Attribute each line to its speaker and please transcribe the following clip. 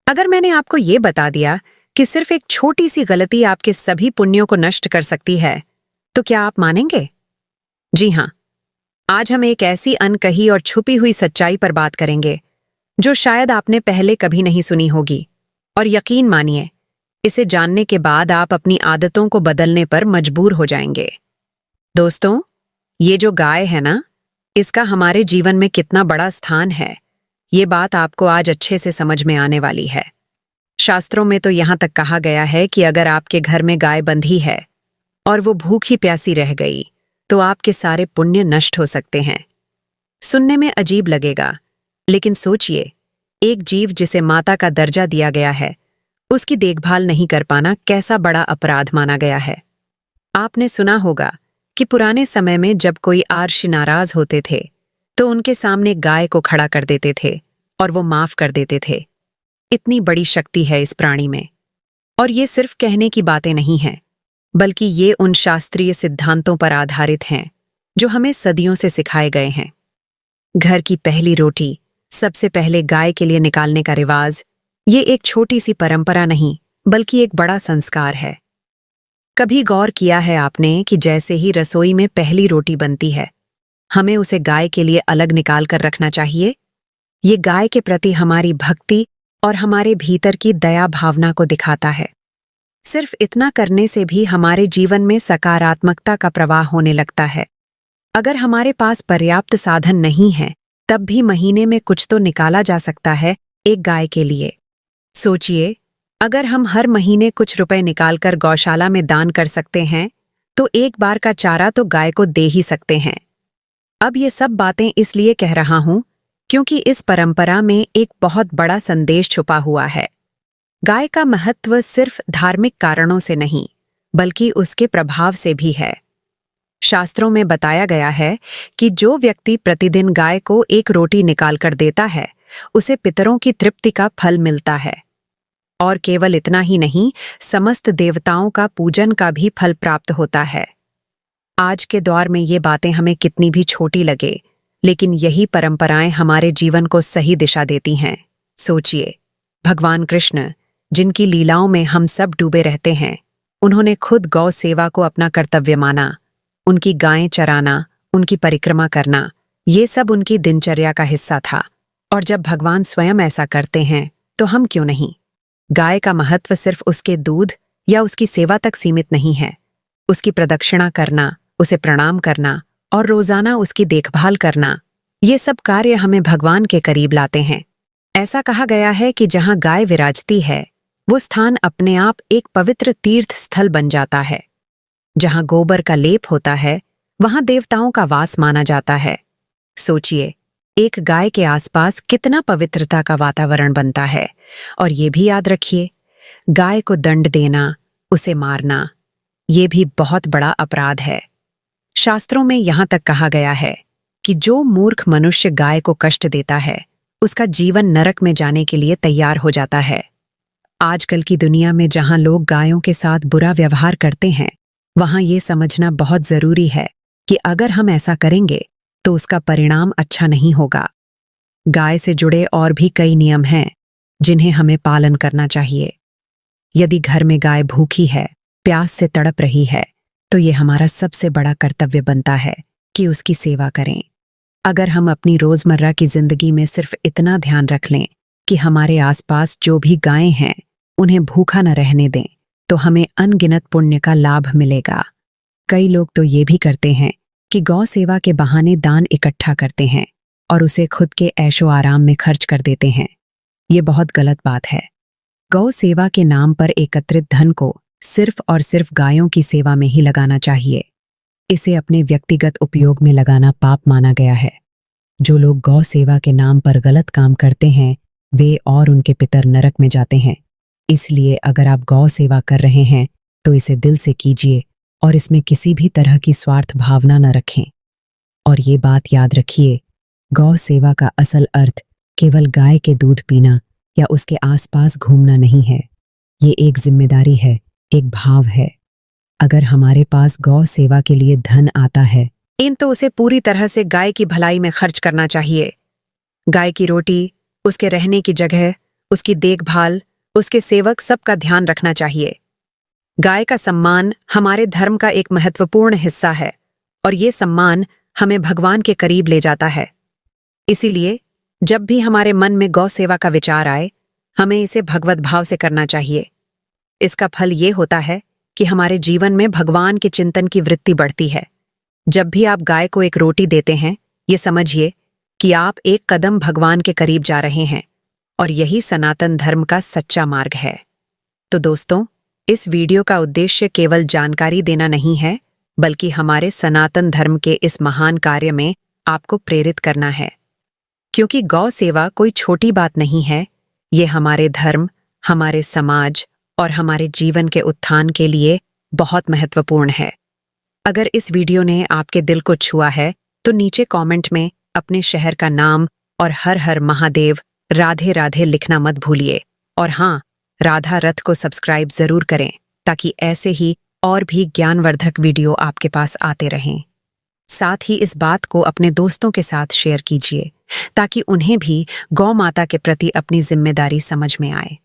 Speaker 1: अगर मैंने आपको ये बता दिया कि सिर्फ एक छोटी सी गलती आपके सभी पुण्यों को नष्ट कर सकती है, तो क्या आप मानेंगे? जी हाँ, आज हम एक ऐसी अनकही और छुपी हुई सच्चाई पर बात करेंगे जो शायद आपने पहले कभी नहीं सुनी होगी। और यकीन मानिए, इसे जानने के बाद आप अपनी आदतों को बदलने पर मजबूर हो जाएंगे। दोस्तों, ये जो गाय है ना, इसका हमारे जीवन में कितना बड़ा स्थान है, ये बात आपको आज अच्छे से समझ में आने वाली है। शास्त्रों में तो यहां तक कहा गया है कि अगर आपके घर में गाय बंधी है और वो भूखी प्यासी रह गई, तो आपके सारे पुण्य नष्ट हो सकते हैं। सुनने में अजीब लगेगा, लेकिन सोचिए, एक जीव जिसे माता का दर्जा दिया गया है, उसकी देखभाल नहीं कर पाना कैसा बड़ा अपराध माना गया है। आपने सुना होगा कि पुराने समय में जब कोई आर्ष नाराज होते थे, तो उनके सामने गाय को खड़ा कर देते थे और वो माफ कर देते थे। इतनी बड़ी शक्ति है इस प्राणी में। और ये सिर्फ कहने की बातें नहीं हैं, बल्कि ये उन शास्त्रीय सिद्धांतों पर आधारित हैं जो हमें सदियों से सिखाए गए हैं। घर की पहली रोटी सबसे पहले गाय के लिए निकालने का रिवाज, ये एक छोटी सी परंपरा नहीं, बल्कि एक बड़ा संस्कार है। कभी गौर किया है आपने कि जैसे ही रसोई में पहली रोटी बनती है, हमें उसे गाय के लिए अलग निकाल कर रखना चाहिए? ये गाय के प्रति हमारी भक्ति और हमारे भीतर की दया भावना को दिखाता है। सिर्फ इतना करने से भी हमारे जीवन में सकारात्मकता का प्रवाह होने लगता है। अगर हमारे पास पर्याप्त साधन नहीं है, तब भी महीने में कुछ तो निकाला जा सकता है एक गाय के लिए। सोचिए, अगर हम हर महीने कुछ रुपए निकालकर गौशाला में दान कर सकते हैं, तो एक बार का चारा तो गाय को दे ही सकते हैं। अब ये सब बातें इसलिए कह रहा हूं क्योंकि इस परंपरा में एक बहुत बड़ा संदेश छुपा हुआ है। गाय का महत्व सिर्फ धार्मिक कारणों से नहीं, बल्कि उसके प्रभाव से भी है। शास्त्रों में बताया गया है कि जो व्यक्ति प्रतिदिन गाय को एक रोटी निकाल कर देता है, उसे पितरों की तृप्ति का फल मिलता है। और केवल इतना ही नहीं, समस्त देवताओं का पूजन का भी फल प्राप्त होता है। आज के दौर में ये बातें हमें कितनी भी छोटी लगे, लेकिन यही परंपराएं हमारे जीवन को सही दिशा देती हैं। सोचिए, भगवान कृष्ण, जिनकी लीलाओं में हम सब डूबे रहते हैं, उन्होंने खुद गौ सेवा को अपना कर्तव्य माना। उनकी गायें चराना, उनकी परिक्रमा करना, ये सब उनकी दिनचर्या का हिस्सा था। और जब भगवान स्वयं ऐसा करते हैं, तो हम क्यों नहीं? गाय का महत्व सिर्फ उसके दूध या उसकी सेवा तक सीमित नहीं है। उसकी प्रदक्षिणा करना, उसे प्रणाम करना और रोजाना उसकी देखभाल करना, ये सब कार्य हमें भगवान के करीब लाते हैं। ऐसा कहा गया है कि जहां गाय विराजती है, वो स्थान अपने आप एक पवित्र तीर्थ स्थल बन जाता है। जहां गोबर का लेप होता है, वहां देवताओं का वास माना जाता है। सोचिए, एक गाय के आसपास कितना पवित्रता का वातावरण बनता है। और ये भी याद रखिए, गाय को दंड देना, उसे मारना, ये भी बहुत बड़ा अपराध है। शास्त्रों में यहां तक कहा गया है कि जो मूर्ख मनुष्य गाय को कष्ट देता है, उसका जीवन नरक में जाने के लिए तैयार हो जाता है। आजकल की दुनिया में जहां लोग गायों के साथ बुरा व्यवहार करते हैं, वहां ये समझना बहुत जरूरी है कि अगर हम ऐसा करेंगे तो उसका परिणाम अच्छा नहीं होगा। गाय से जुड़े और भी कई नियम हैं जिन्हें हमें पालन करना चाहिए। यदि घर में गाय भूखी है, प्यास से तड़प रही है, तो ये हमारा सबसे बड़ा कर्तव्य बनता है कि उसकी सेवा करें। अगर हम अपनी रोजमर्रा की जिंदगी में सिर्फ इतना ध्यान रख लें कि हमारे आसपास जो भी गायें हैं, उन्हें भूखा न रहने दें, तो हमें अनगिनत पुण्य का लाभ मिलेगा। कई लोग तो ये भी करते हैं कि गौ सेवा के बहाने दान इकट्ठा करते हैं और उसे खुद के ऐशो आराम में खर्च कर देते हैं। ये बहुत गलत बात है। गौ सेवा के नाम पर एकत्रित धन को सिर्फ और सिर्फ गायों की सेवा में ही लगाना चाहिए। इसे अपने व्यक्तिगत उपयोग में लगाना पाप माना गया है। जो लोग गौ सेवा के नाम पर गलत काम करते हैं, वे और उनके पितर नरक में जाते हैं। इसलिए अगर आप गौ सेवा कर रहे हैं, तो इसे दिल से कीजिए और इसमें किसी भी तरह की स्वार्थ भावना न रखें। और ये बात याद रखिए, गौ सेवा का असल अर्थ केवल गाय के दूध पीना या उसके आसपास घूमना नहीं है। ये एक जिम्मेदारी है, एक भाव है। अगर हमारे पास गौ सेवा के लिए धन आता है, तो उसे पूरी तरह से गाय की भलाई में खर्च करना चाहिए। गाय की रोटी, उसके रहने की जगह, उसकी देखभाल, उसके सेवक सबका ध्यान रखना चाहिए। गाय का सम्मान हमारे धर्म का एक महत्वपूर्ण हिस्सा है और ये सम्मान हमें भगवान के करीब ले जाता है। इसीलिए जब भी हमारे मन में गौ सेवा का विचार आए, हमें इसे भगवत भाव से करना चाहिए। इसका फल ये होता है कि हमारे जीवन में भगवान के चिंतन की वृत्ति बढ़ती है। जब भी आप गाय को एक रोटी देते हैं, ये समझिए कि आप एक कदम भगवान के करीब जा रहे हैं और यही सनातन धर्म का सच्चा मार्ग है। तो दोस्तों, इस वीडियो का उद्देश्य केवल जानकारी देना नहीं है, बल्कि हमारे सनातन धर्म के इस महान कार्य में आपको प्रेरित करना है। क्योंकि गौ सेवा कोई छोटी बात नहीं है, ये हमारे धर्म, हमारे समाज और हमारे जीवन के उत्थान के लिए बहुत महत्वपूर्ण है। अगर इस वीडियो ने आपके दिल को छुआ है, तो नीचे कमेंट में अपने शहर का नाम और हर हर महादेव, राधे राधे लिखना मत भूलिए। और हाँ, राधा रथ को सब्सक्राइब जरूर करें ताकि ऐसे ही और भी ज्ञानवर्धक वीडियो आपके पास आते रहें। साथ ही इस बात को अपने दोस्तों के साथ शेयर कीजिए ताकि उन्हें भी गौ माता के प्रति अपनी जिम्मेदारी समझ में आए।